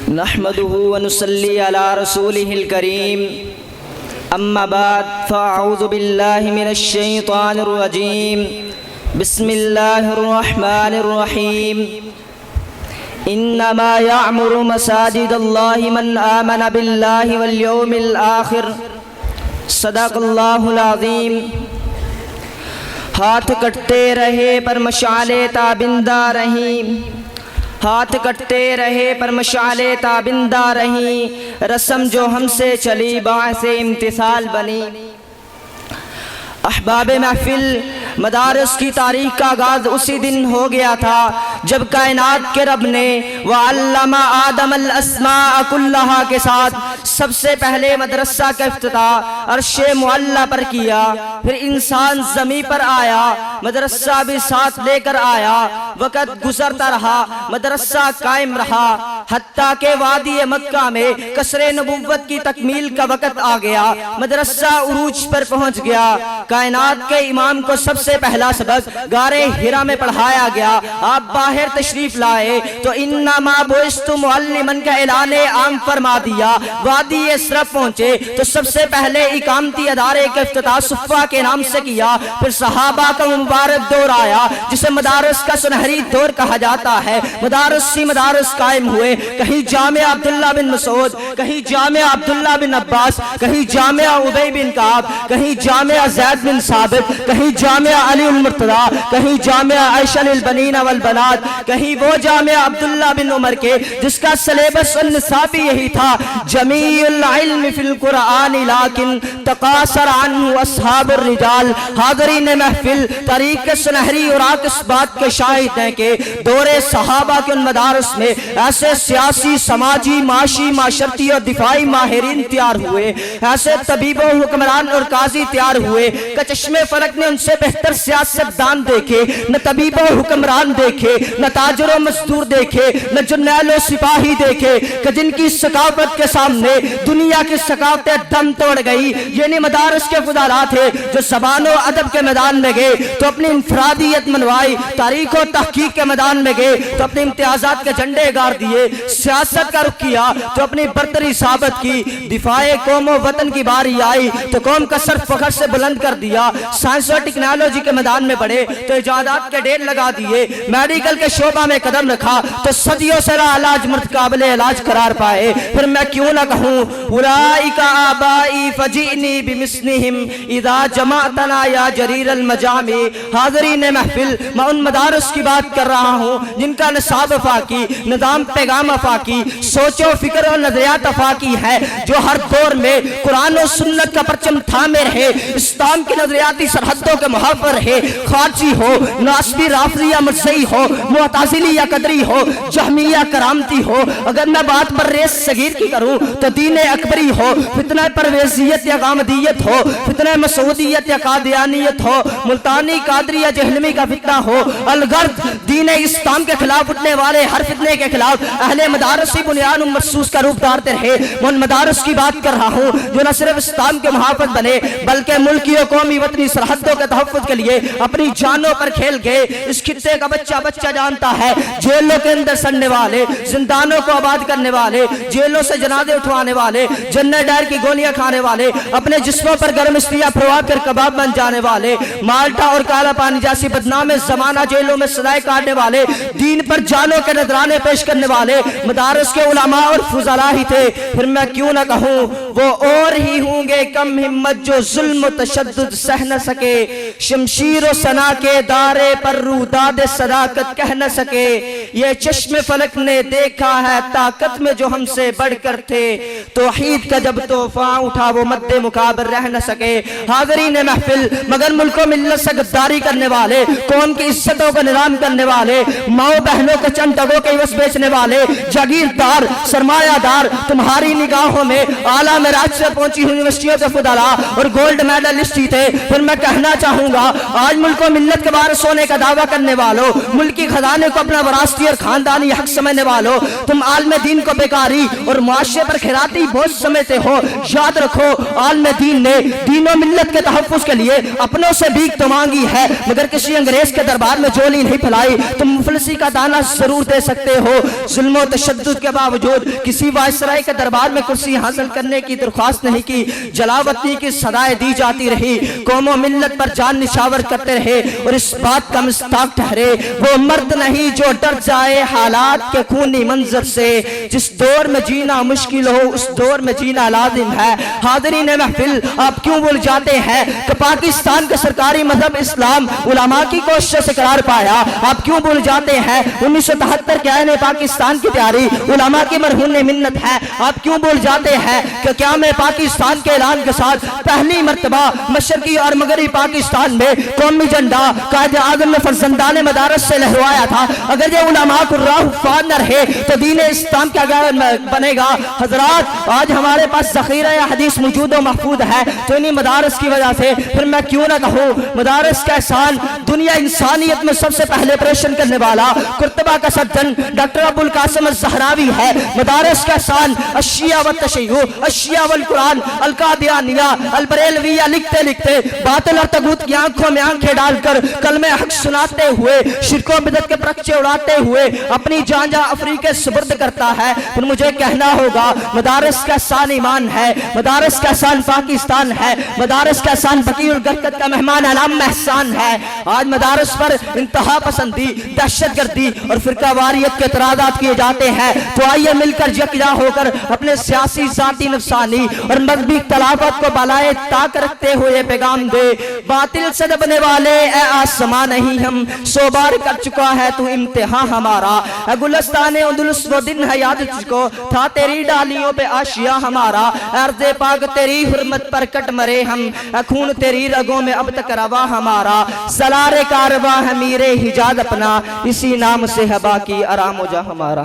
نحمده ونصلي على رسوله الكريم اما بعد فاعوذ بالله من الشيطان الرجيم بسم الله الرحمن الرحيم انما يعمر مساجد الله من آمن بالله واليوم الآخر صدق اللہ العظیم۔ ہاتھ کٹتے رہے پر مشعلیں تابندہ رہیں، ہاتھ کٹتے رہے پر مشعلیں تابندہ رہیں، رسم جو ہم سے چلی باعث امتثال بنی۔ احباب محفل، مدارس کی تاریخ کا آغاز اسی دن ہو گیا تھا جب کائنات کے رب نے وَعَلَّمَ آدَمَ الْأَسْمَاءَ كُلَّهَا کے ساتھ سب سے پہلے مدرسہ کا افتتاح عرش معلیٰ پر کیا۔ پھر انسان زمین پر آیا، مدرسہ بھی ساتھ لے کر آیا۔ وقت گزرتا رہا، مدرسہ قائم رہا، حتیٰ کہ وادی مکہ میں قصر نبوت کی تکمیل کا وقت آ گیا، مدرسہ عروج پر پہنچ گیا۔ کائنات کے امام کو سب سے پہلا سبق غار حرا میں پڑھایا گیا۔ آپ باہر تشریف لائے تو انما بعثت معلما کا اعلان عام فرما دیا۔ وادی اسرف پہنچے تو سب سے پہلے اقامتی ادارے کا افتتاح صفہ کے نام سے کیا۔ پھر صحابہ کا مبارک دور آیا جسے مدارس کا سنہری دور کہا جاتا ہے۔ مدارس قائم ہوئے، کہیں جامعہ عبداللہ بن مسعود، کہیں جامعہ عبداللہ بن عباس، کہیں جامعہ ابی بن کعب، کہیں جامعہ زید بن ثابت، کہیں جامعہ علی المرتضی، کہیں جامعہ عائشہ للبنین والبنات، کہیں وہ جامعہ عبداللہ بن عمر کے جس کا سلیبس النصابی یہی تھا، جمیع العلم فی القرآن لیکن تقاصر عنہ اصحاب الرجال۔ حاضرین محفل، تاریخ کے سنہری اوراق اس بات کے شاہد ہیں کہ دور صحابہ کے ان مدارس میں ایسے سیاسی، سماجی، معاشی، معاشرتی اور دفاعی ماہرین تیار ہوئے، ایسے طبیب و حکمران اور قاضی تیار ہوئے کہ چشم فلک نے ان سے بہتر سیاستدان دیکھے، نہ طبیب و حکمران دیکھے، نہ تاجر و مزدور دیکھے، نہ جرنیل و سپاہی دیکھے، کہ جن کی ثقافت کے سامنے دنیا کی ثقافتیں دم توڑ گئی۔ یہ نہیں مدارس کے فضلاء تھے جو زبان و ادب کے میدان میں گئے تو اپنی انفرادیت منوائی، تاریخ و تحقیق کے میدان میں گئے تو اپنے امتیازات کے جھنڈے گاڑ دیے، سیاست کا رخ کیا تو اپنی برتری ثابت کی، دفاع قوم و وطن کی باری آئی تو قوم کا سر فخر سے بلند کر دیا، سائنس اور ٹیکنالوجی کے میدان میں بڑھے تو ایجادات کے ڈھیر لگا دیے، میڈیکل کے شعبہ میں قدم رکھا تو صدیوں سے علاج مرد قابل علاج قرار پائے۔ پھر میں کیوں نہ کہوں اولئک آبائی فجئنی بمثلہم اذا جمعتنا یا جریر المجامع۔ حاضرین محفل، میں ان مدارس کی بات کر رہا ہوں جن کا نصاب افاقی، نظام پیغام افاقی، سوچ و فکر و نظریات افاقی ہے، جو ہر دور میں قرآن و سنت کا پرچم تھامے رہے، اسلام کی نظریاتی سرحدوں کے محافظ رہے، خارجی ہو، ناسبی، رافضی یا مرزئی ہو، معتزلی یا قدری ہو، جہمی یا کرامتی ہو۔ اگر میں بات پر ریس صغیر کی کروں تو دین اکبری ہو، فتنہ پرویزیت یا غامدیت ہو، فتنہ مسعودیت یا قادیانیت ہو، ملتانی قادری یا جہلمی کا فتنہ ہو، الغرض دین اسلام کے خلاف اٹھنے والے ہر فتنے کے خلاف اہل مدارسی بنیاد محسوس کا روپ دھارتے رہے۔ میں ان مدارس کی بات کر رہا ہوں جو نہ صرف اسلام کے محافظ بنے بلکہ ملکی و قومی وطنی سرحدوں کے تحفظ کے لیے اپنی جانوں پر کھیل گئے۔ اس خطے کا بچہ جانتا ہے، جیلوں کے اندر سڑنے والے، زندانوں کو آباد کرنے والے، جیلوں سے جنازے اٹھوانے والے، جنرل ڈائر کی گولیاں کھانے والے، اپنے جسموں پر گرم استیا پھروا کر کباب بن جانے والے، مالٹا اور کالا پانی جیسی بدنام زمانہ جیلوں میں سزائیں کاٹنے والے، دین پر جانوں کے نذرانے پیش کرنے والے مدارس کے علماء اور فضلاء ہی تھے۔ پھر میں کیوں نہ کہوں وہ اور ہی ہوں گے کم ہمت جو ظلم و تشدد سہ نہ سکے، شمشیر و سنا کے دارے پر روداد صداقت کہہ نہ سکے۔ یہ چشم فلک نے دیکھا ہے طاقت میں جو ہم سے بڑھ کر تھے، توحید کا جب طوفان اٹھا وہ مد مقابر رہ نہ سکے۔ حاضرین محفل، مگر ملک و ملت سے غداری کرنے والے، قوم کی عزتوں کا نظام کرنے والے، ماؤں بہنوں کے چند ٹگوں کے عوض بیچنے والے، جاگیردار، سرمایہ دار، تمہاری نگاہوں میں اعلیٰ معراج سے پہنچی یونیورسٹیوں کے فضلاء اور گولڈ میڈلسٹ ہی تھے۔ پھر میں کہنا چاہوں گا ہوگا۔ آج ملک و ملت کے وارث ہونے کا دعویٰ کرنے والوں، ملکی خزانے کو اپنا وراثتی اور خاندانی حق سمجھنے والوں، تم عالم دین کو بیکاری اور معاشرے پر خیراتی بوجھ سمجھتے ہو۔ یاد رکھو عالم دین نے دین و ملت کے تحفظ کے لیے اپنوں سے بھیک تو مانگی ہے، مگر کسی انگریز کے دربار میں جولی نہیں پھیلائی۔ تم مفلسی کا دانہ ضرور دے سکتے ہو، ظلم و تشدد کے باوجود کسی وائسرائے کے دربار میں کرسی حاصل کرنے کی درخواست نہیں کی۔ جلاوطنی کی صدائیں دی جاتی رہی، قوم و ملت پر جان نشاور کرتے رہے اور اس بات کا مستاق ٹھہرے وہ مرد نہیں جو ڈر جائے حالات کے خونی منظر سے۔ جس دور میں جینا مشکل ہو اس دور میں جینا لازم ہے۔ حاضرین محفل، آپ کیوں بھول جاتے ہیں کہ پاکستان کا سرکاری مذہب اسلام علماء کی کوشش سے قرار پایا؟ آپ کیوں بھول جاتے ہیں 1973 کے آئین پاکستان کی تیاری علماء کی مرہون منت ہے؟ آپ کیوں بھول جاتے ہیں کہ قیام پاکستان کے اعلان کے ساتھ پہلی مرتبہ مشرقی اور مغربی پاکستان میں قومی جھنڈا قائد اعظم نے فرزندان مدارس سے لہرایا تھا؟ اگر یہ علماء کو راہ حفاظ نہ رہے تو دین اسلام کیا بنے گا؟ حضرات، آج ہمارے پاس ذخیرہ حدیث موجود و محفوظ ہے تو انہی مدارس کی وجہ سے۔ پھر میں کیوں نہ کہوں مدارس کا احسان دنیا انسانیت میں سب سے پہلے پریشن کرنے والا قرطبہ کا سرجن ڈاکٹر ابو القاسم الزہراوی ہے۔ مدارس کا احسان الشیعہ والتشیع، الشیعہ والقرآن، القادیانیہ، البریلویہ لکھتے لکھتے باطل اور طاغوت کی آنکھوں میں آنکھیں ڈال کر کلمہ حق سناتے ہوئے شرک و بدعت کے پرچے اڑاتے ہوئے اپنی جان جا افریقے سپرد کرتا ہے۔ پھر مجھے کہنا ہوگا مدارس کا احسان ایمان ہے، مدارس کا احسان پاکستان ہے، مدارس کا احسان بقیع الغرقد کا مہمان علام احسان ہے۔ آج مدارس پر انتہا پسندی، دہشت گردی اور فرقہ واریت کے اعتراضات کیے جاتے ہیں، تو آئیے مل کر یکجا ہو کر اپنے سیاسی، ذاتی، نفسانی اور مذہبی اختلافات کو بالائے طاق رکھتے ہوئے پیغام دے: باطل سے دبنے والے اے آسمان نہیں ہم، سو بار کر چکا ہے تو امتحان ہمارا۔ اے گلستان اندلس وہ دن ہے یاد تجھ کو، تھا تیری ڈالیوں پہ آشیا ہمارا۔ ارض پاک تیری حرمت پر کٹ مرے ہم، اے خون تیری رگوں میں اب تک روا ہمارا۔ سلار کارواں ہے میرے حجاز اپنا، اسی نام سے ہے باقی آرام و جا ہمارا۔